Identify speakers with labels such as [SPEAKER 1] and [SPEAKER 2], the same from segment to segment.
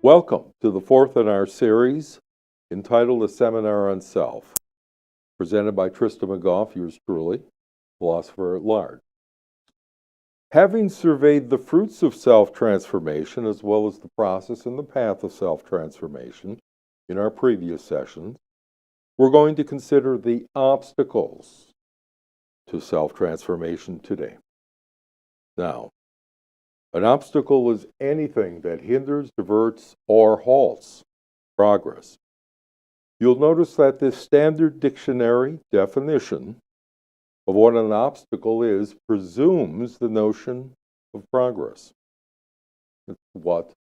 [SPEAKER 1] Welcome to the fourth in our series entitled A Seminar on Self, presented by Trista McGough, yours truly, philosopher at large. Having surveyed the fruits of self-transformation as well as the process and the path of self-transformation in our previous sessions, we're going to consider the obstacles to self-transformation today. Now, an obstacle is anything that hinders, diverts, or halts progress. You'll notice that this standard dictionary definition of what an obstacle is presumes the notion of progress. It's what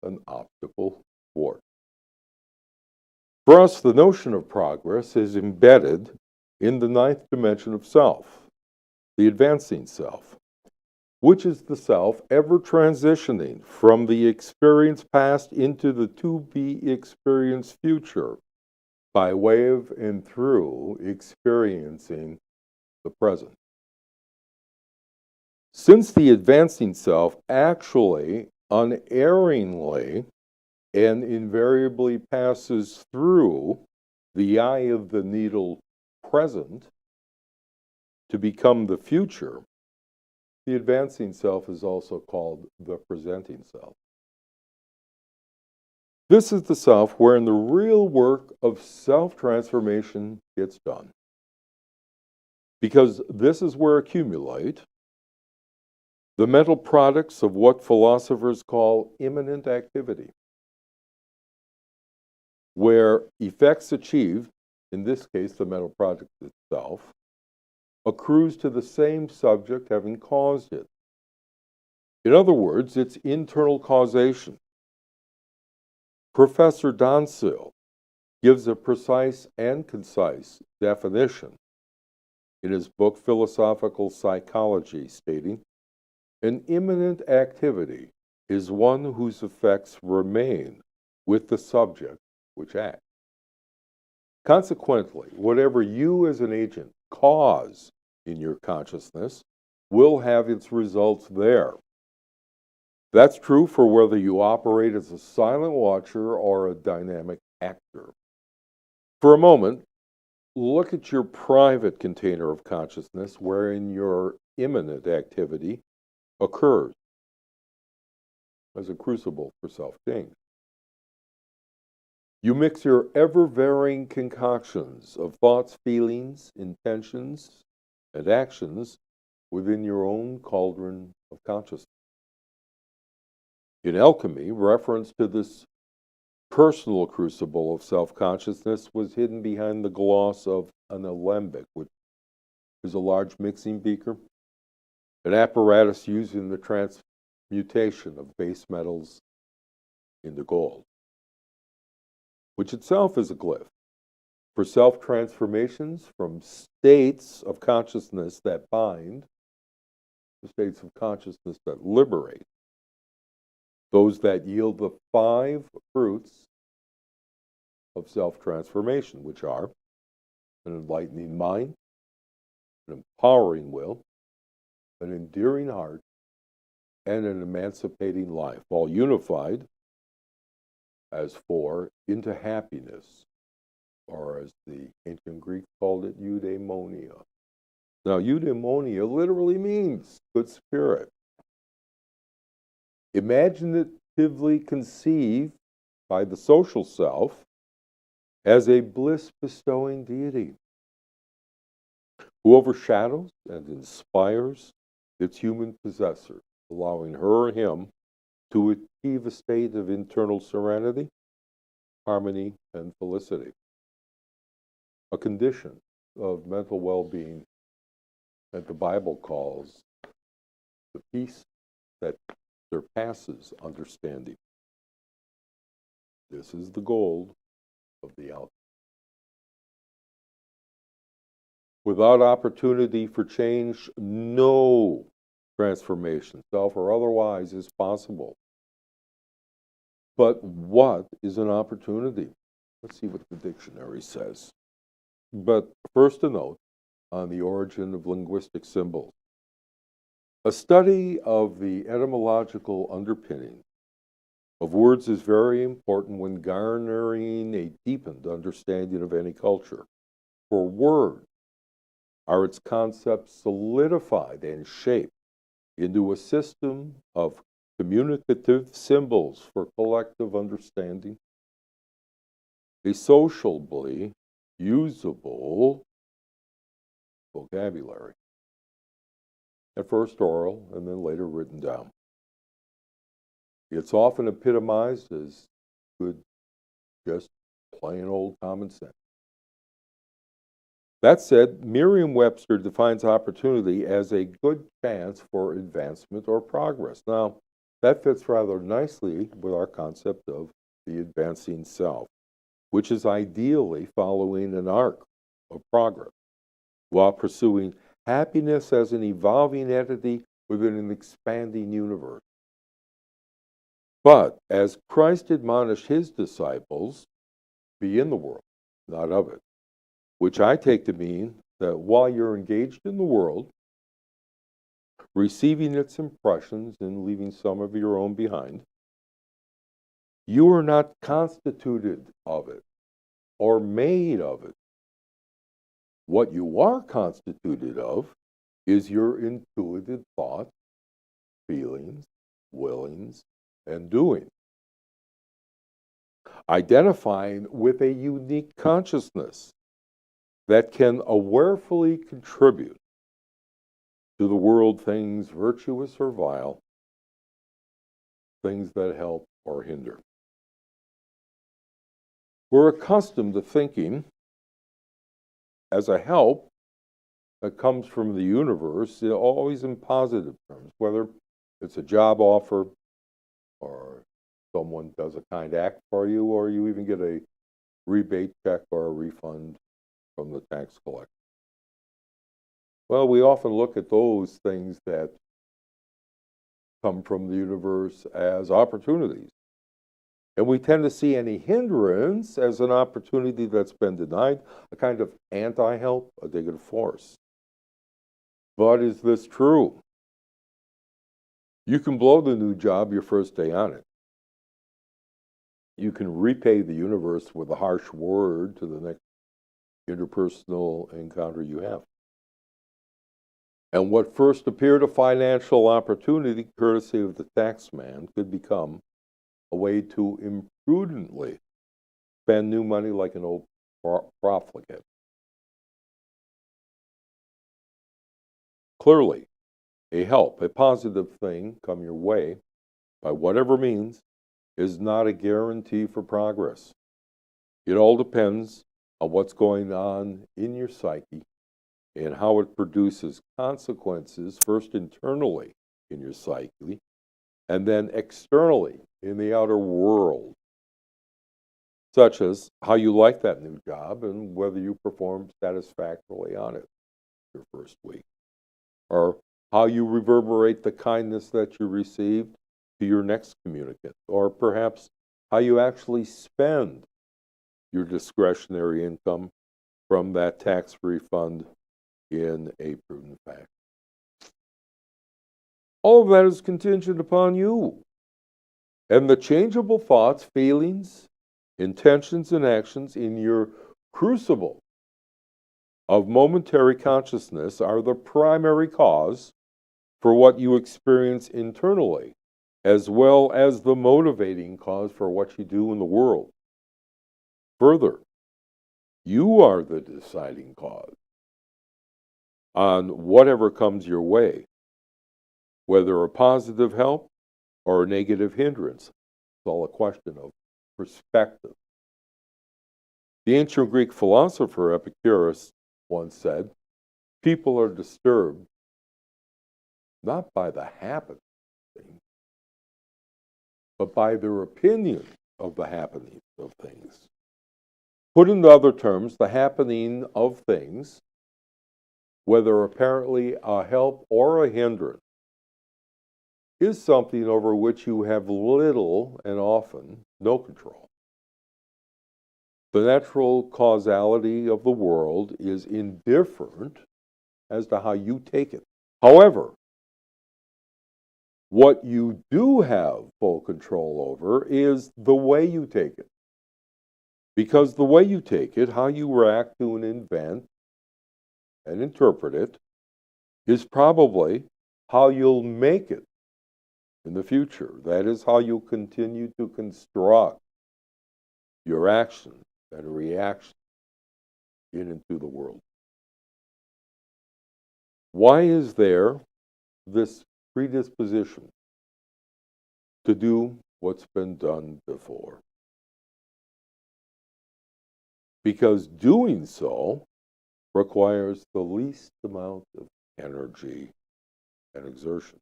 [SPEAKER 1] an obstacle thwarts. For us, the notion of progress is embedded in the ninth dimension of self, the advancing self, which is the self ever transitioning from the experience past into the to-be-experienced future by way of and through experiencing the present. Since the advancing self actually, unerringly, and invariably passes through the eye of the needle present to become the future, the advancing self is also called the presenting self. This is the self wherein the real work of self-transformation gets done. Because this is where accumulate the mental products of what philosophers call imminent activity, where effects achieved, in this case the mental product itself, accrues to the same subject having caused it. In other words, it's internal causation. Professor Donsil gives a precise and concise definition in his book Philosophical Psychology, stating, "An imminent activity is one whose effects remain with the subject which acts." Consequently, whatever you as an agent cause in your consciousness will have its results there. That's true for whether you operate as a silent watcher or a dynamic actor. For a moment, look at your private container of consciousness wherein your imminent activity occurs as a crucible for self-change. You mix your ever-varying concoctions of thoughts, feelings, intentions, and actions within your own cauldron of consciousness. In alchemy, reference to this personal crucible of self-consciousness was hidden behind the gloss of an alembic, which is a large mixing beaker, an apparatus used in the transmutation of base metals into gold, which itself is a glyph for self-transformations from states of consciousness that bind to states of consciousness that liberate, those that yield the 5 fruits of self-transformation, which are an enlightening mind, an empowering will, an endearing heart, and an emancipating life, all unified as 4 into happiness, or as the ancient Greeks called it, eudaimonia. Now, eudaimonia literally means good spirit. Imaginatively conceived by the social self as a bliss-bestowing deity who overshadows and inspires its human possessor, allowing her or him to achieve a state of internal serenity, harmony, and felicity, a condition of mental well-being that the Bible calls the peace that surpasses understanding. This is the gold of the alchemy. Without opportunity for change, no transformation, self or otherwise, is possible. But what is an opportunity? Let's see what the dictionary says. But first a note on the origin of linguistic symbols. A study of the etymological underpinnings of words is very important when garnering a deepened understanding of any culture. For words are its concepts solidified and shaped into a system of communicative symbols for collective understanding, a sociably usable vocabulary, at first oral and then later written down. It's often epitomized as good, just plain old common sense. That said, Merriam-Webster defines opportunity as a good chance for advancement or progress. Now, that fits rather nicely with our concept of the advancing self, which is ideally following an arc of progress while pursuing happiness as an evolving entity within an expanding universe. But as Christ admonished his disciples, be in the world, not of it, which I take to mean that while you're engaged in the world, receiving its impressions and leaving some of your own behind, you are not constituted of it or made of it. What you are constituted of is your intuitive thoughts, feelings, willings, and doing. Identifying with a unique consciousness that can awarefully contribute to the world things virtuous or vile, things that help or hinder. We're accustomed to thinking as a help that comes from the universe, always in positive terms, whether it's a job offer or someone does a kind act for you, or you even get a rebate check or a refund from the tax collector. Well, we often look at those things that come from the universe as opportunities. And we tend to see any hindrance as an opportunity that's been denied, a kind of anti-help, a negative force. But is this true? You can blow the new job your first day on it. You can repay the universe with a harsh word to the next interpersonal encounter you have. And what first appeared a financial opportunity, courtesy of the tax man, could become a way to imprudently spend new money like an old profligate. Clearly, a help, a positive thing come your way, by whatever means, is not a guarantee for progress. It all depends on what's going on in your psyche and how it produces consequences, first internally in your psyche, and then externally in the outer world, such as how you like that new job and whether you perform satisfactorily on it your first week, or how you reverberate the kindness that you received to your next communicant, or perhaps how you actually spend your discretionary income from that tax refund in a prudent fashion. All of that is contingent upon you. And the changeable thoughts, feelings, intentions, and actions in your crucible of momentary consciousness are the primary cause for what you experience internally, as well as the motivating cause for what you do in the world. Further, you are the deciding cause on whatever comes your way, whether a positive help or a negative hindrance. It's all a question of perspective. The ancient Greek philosopher Epicurus once said, people are disturbed not by the happening thing, but by their opinion of the happening of things. Put into other terms, the happening of things, whether apparently a help or a hindrance, is something over which you have little and often no control. The natural causality of the world is indifferent as to how you take it. However, What you do have full control over is the way you take it. Because the way you take it, how you react to an event and interpret it, is probably how you'll make it in the future. That is how you'll continue to construct your action and reaction into the world. Why is there this predisposition to do what's been done before? Because doing so requires the least amount of energy and exertion.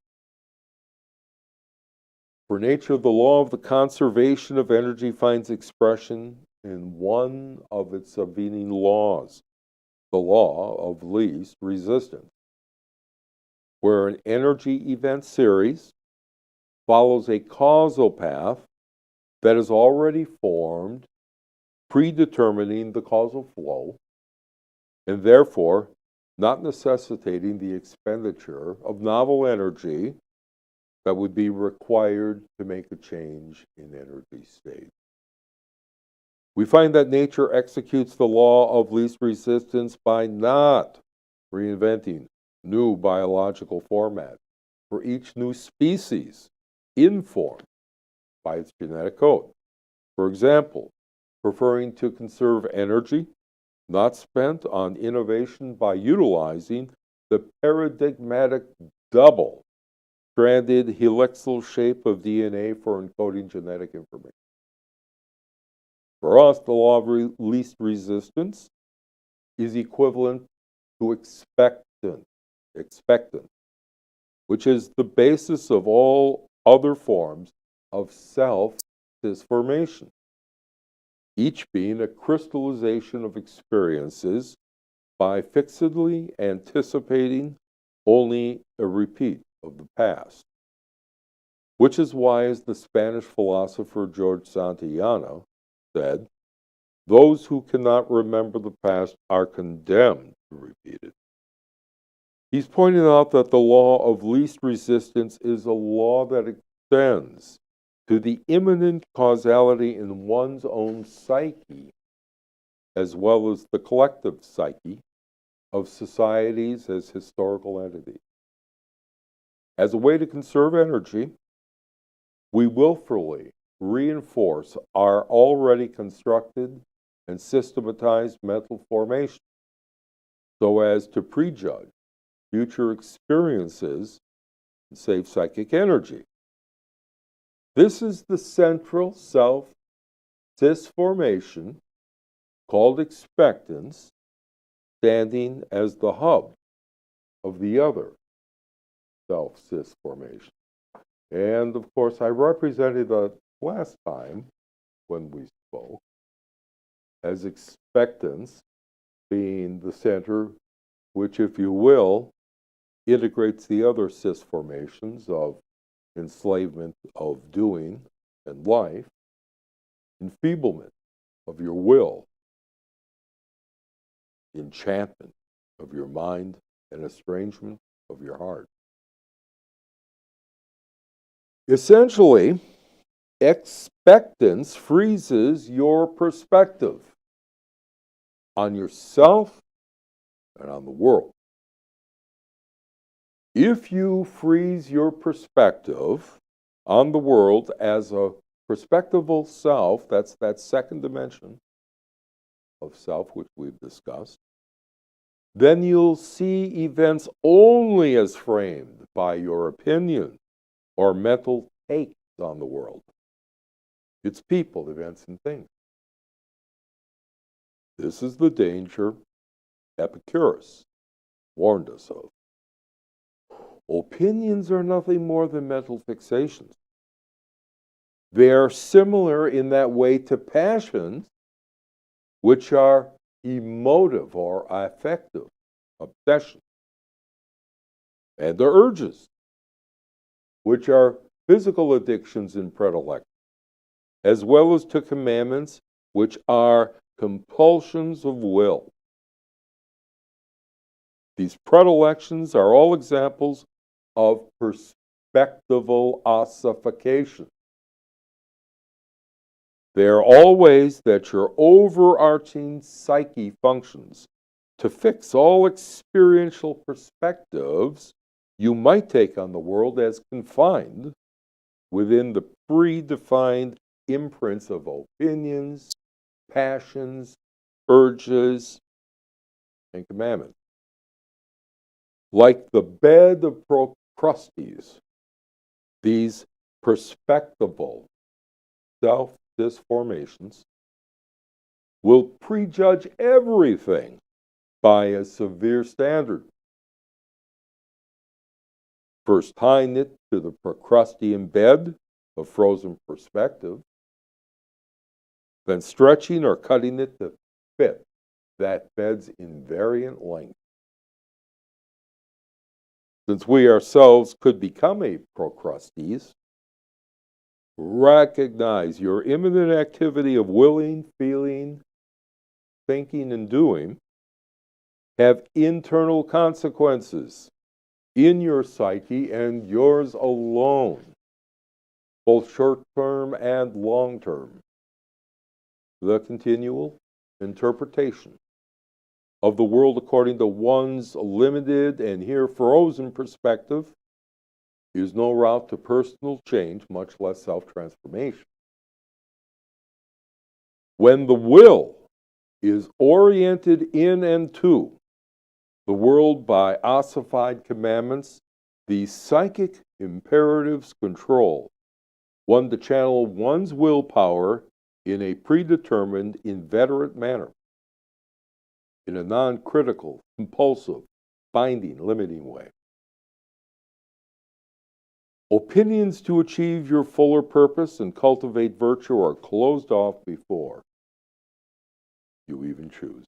[SPEAKER 1] For nature, the law of the conservation of energy finds expression in one of its subvening laws, the law of least resistance, where an energy event series follows a causal path that is already formed, predetermining the causal flow, and therefore not necessitating the expenditure of novel energy that would be required to make a change in energy state. We find that nature executes the law of least resistance by not reinventing new biological formats for each new species informed by its genetic code. For example, preferring to conserve energy not spent on innovation by utilizing the paradigmatic double-stranded helical shape of DNA for encoding genetic information. For us, the law of least resistance is equivalent to expectant, which is the basis of all other forms of self-transformation, each being a crystallization of experiences by fixedly anticipating only a repeat of the past. Which is why, as the Spanish philosopher George Santayana said, those who cannot remember the past are condemned to repeat it. He's pointing out that the law of least resistance is a law that extends to the immanent causality in one's own psyche, as well as the collective psyche of societies as historical entities. As a way to conserve energy, we willfully reinforce our already constructed and systematized mental formation so as to prejudge future experiences and save psychic energy. This is the central self-cis formation called expectance, standing as the hub of the other self-cis formation. And of course, I represented that last time when we spoke as expectance being the center, which, if you will, integrates the other cis formations of enslavement of doing and life, enfeeblement of your will, enchantment of your mind, and estrangement of your heart. Essentially, expectance freezes your perspective on yourself and on the world. If you freeze your perspective on the world as a perspectival self, that's that second dimension of self which we've discussed, then you'll see events only as framed by your opinion or mental takes on the world. It's people, events, and things. This is the danger Epicurus warned us of. Opinions are nothing more than mental fixations. They are similar in that way to passions, which are emotive or affective, obsession, and the urges, which are physical addictions and predilections, as well as to commandments, which are compulsions of will. These predilections are all examples of perspectival ossification. They are all ways that your overarching psyche functions to fix all experiential perspectives you might take on the world as confined within the predefined imprints of opinions, passions, urges, and commandments. Like the bed of Procrustes, these perspectival self-disformations will prejudge everything by a severe standard. First tying it to the Procrustean bed of frozen perspective, then stretching or cutting it to fit that bed's invariant length. Since we ourselves could become a Procrustes, recognize your imminent activity of willing, feeling, thinking, and doing have internal consequences in your psyche and yours alone, both short-term and long-term. The continual interpretation of the world according to one's limited and here frozen perspective is no route to personal change, much less self-transformation. When the will is oriented in and to the world by ossified commandments, the psychic imperatives control one to channel one's willpower in a predetermined, inveterate manner, in a non-critical, compulsive, binding, limiting way. Opinions to achieve your fuller purpose and cultivate virtue are closed off before you even choose.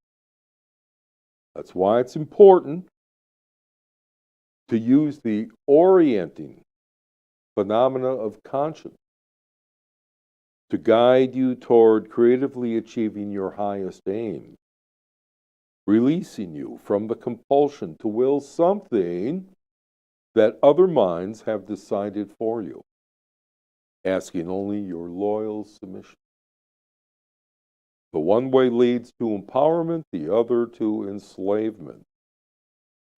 [SPEAKER 1] That's why it's important to use the orienting phenomena of conscience to guide you toward creatively achieving your highest aim, releasing you from the compulsion to will something that other minds have decided for you, asking only your loyal submission. The one way leads to empowerment, the other to enslavement,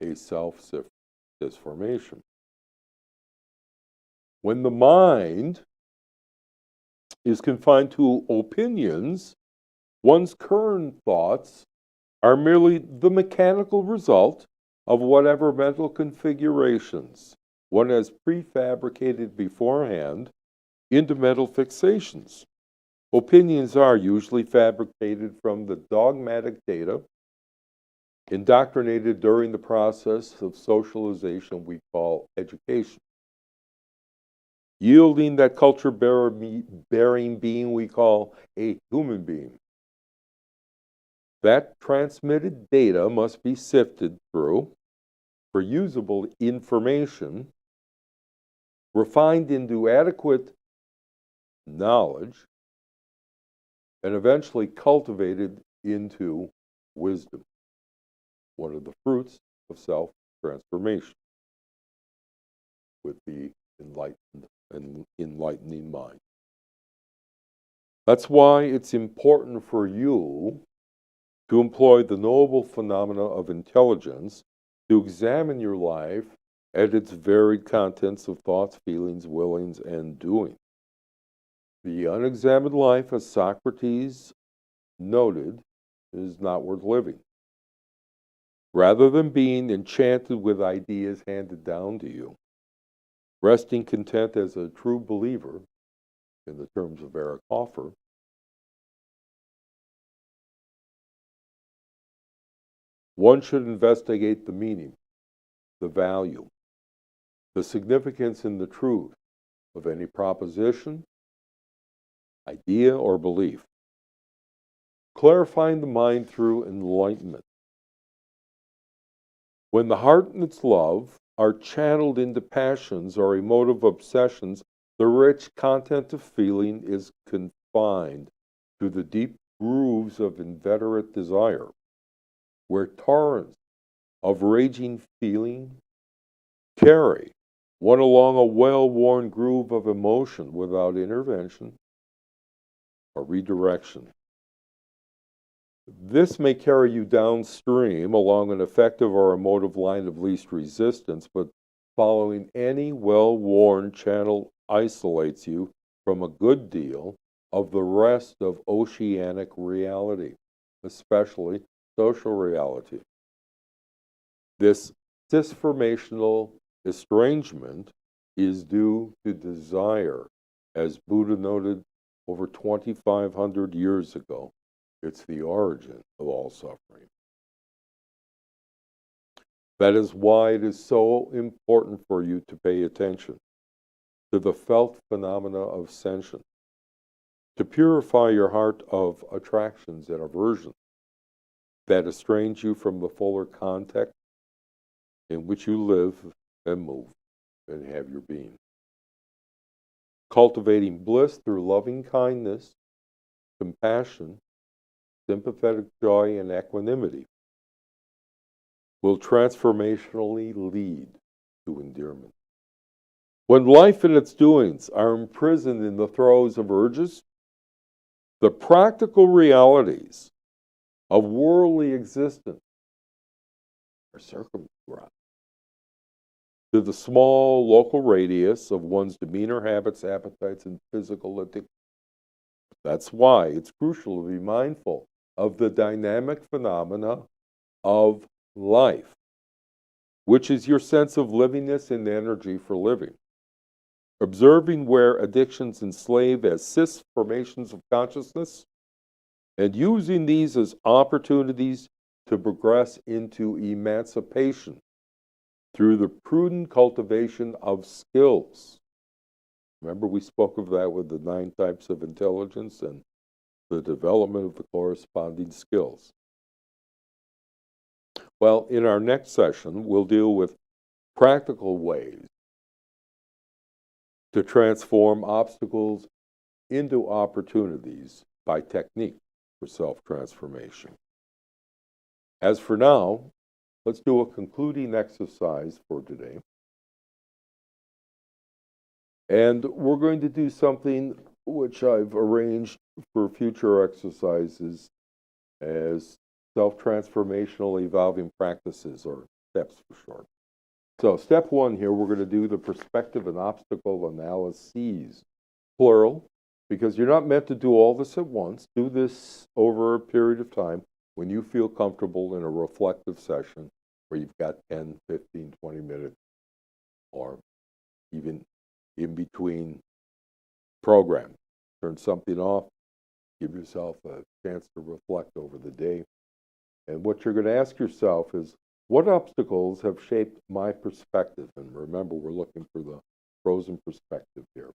[SPEAKER 1] a self-disformation. When the mind is confined to opinions, one's current thoughts are merely the mechanical result of whatever mental configurations one has prefabricated beforehand into mental fixations. Opinions are usually fabricated from the dogmatic data indoctrinated during the process of socialization we call education, yielding that culture-bearing being we call a human being. That transmitted data must be sifted through for usable information, refined into adequate knowledge, and eventually cultivated into wisdom, one of the fruits of self-transformation with the enlightened and enlightening mind. That's why it's important for you to employ the noble phenomena of intelligence to examine your life at its varied contents of thoughts, feelings, willings, and doing. The unexamined life, as Socrates noted, is not worth living. Rather than being enchanted with ideas handed down to you, resting content as a true believer, in the terms of Eric Hoffer, one should investigate the meaning, the value, the significance and the truth of any proposition, idea, or belief, clarifying the mind through enlightenment. When the heart and its love are channeled into passions or emotive obsessions, the rich content of feeling is confined to the deep grooves of inveterate desire, where torrents of raging feeling carry one along a well-worn groove of emotion without intervention or redirection. This may carry you downstream along an effective or emotive line of least resistance, but following any well-worn channel isolates you from a good deal of the rest of oceanic reality, especially social reality. This disformational estrangement is due to desire, as Buddha noted over 2,500 years ago. It's the origin of all suffering. That is why it is so important for you to pay attention to the felt phenomena of sension, to purify your heart of attractions and aversions that estrange you from the fuller context in which you live and move and have your being. Cultivating bliss through loving kindness, compassion, sympathetic joy, and equanimity will transformationally lead to endearment. When life and its doings are imprisoned in the throes of urges, the practical realities of worldly existence are circumscribed to the small local radius of one's demeanor, habits, appetites, and physical addictions. That's why it's crucial to be mindful of the dynamic phenomena of life, which is your sense of livingness and energy for living. Observing where addictions enslave as cyst formations of consciousness, and using these as opportunities to progress into emancipation through the prudent cultivation of skills. Remember, we spoke of that with the 9 types of intelligence and the development of the corresponding skills. Well, in our next session, we'll deal with practical ways to transform obstacles into opportunities by technique for self-transformation. As for now, let's do a concluding exercise for today. And we're going to do something which I've arranged for future exercises as self-transformational evolving practices, or steps for short. So step 1 here, we're going to do the perspective and obstacle analyses, plural, because you're not meant to do all this at once. Do this over a period of time when you feel comfortable in a reflective session where you've got 10, 15, 20 minutes, or even in between programs. Turn something off, give yourself a chance to reflect over the day. And what you're going to ask yourself is, what obstacles have shaped my perspective? And remember, we're looking for the frozen perspective here.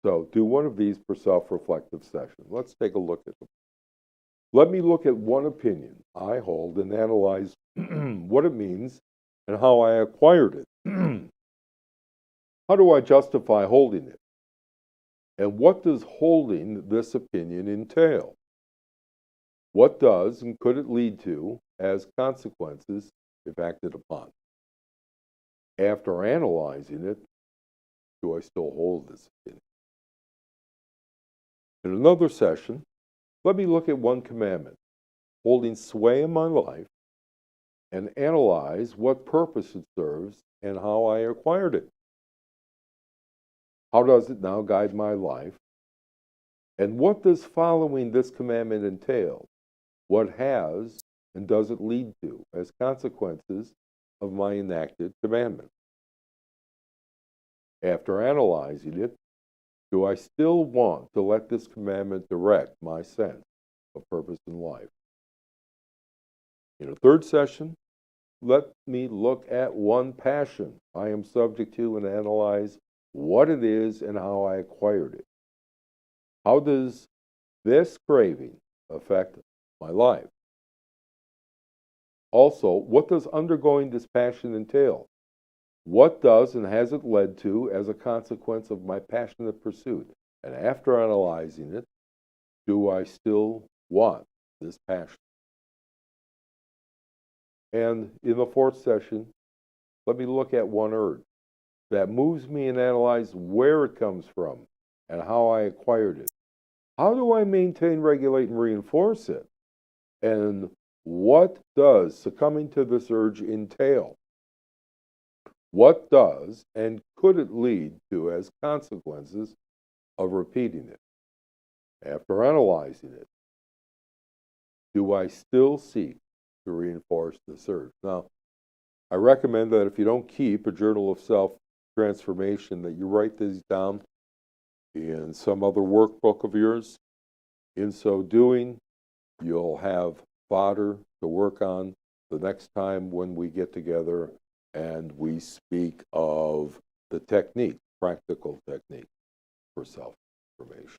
[SPEAKER 1] So do one of these per self-reflective session. Let's take a look at them. Let me look at one opinion I hold and analyze what it means and how I acquired it. How do I justify holding it? And what does holding this opinion entail? What does and could it lead to as consequences if acted upon? After analyzing it, do I still hold this opinion? In another session, let me look at one commandment, holding sway in my life, and analyze what purpose it serves and how I acquired it. How does it now guide my life? And what does following this commandment entail? What has and does it lead to as consequences of my enacted commandment? After analyzing it, do I still want to let this commandment direct my sense of purpose in life? In a third session, let me look at one passion I am subject to and analyze what it is and how I acquired it. How does this craving affect my life? Also, what does undergoing this passion entail? What does and has it led to as a consequence of my passionate pursuit? And after analyzing it, do I still want this passion? And in the fourth session, let me look at one urge that moves me and analyze where it comes from and how I acquired it. How do I maintain, regulate, and reinforce it? And what does succumbing to this urge entail? What does and could it lead to as consequences of repeating it? After analyzing it, do I still seek to reinforce this urge? Now, I recommend that if you don't keep a journal of self-transformation, that you write these down in some other workbook of yours. In so doing, you'll have fodder to work on the next time when we get together and we speak of the technique, practical technique for self-transformation.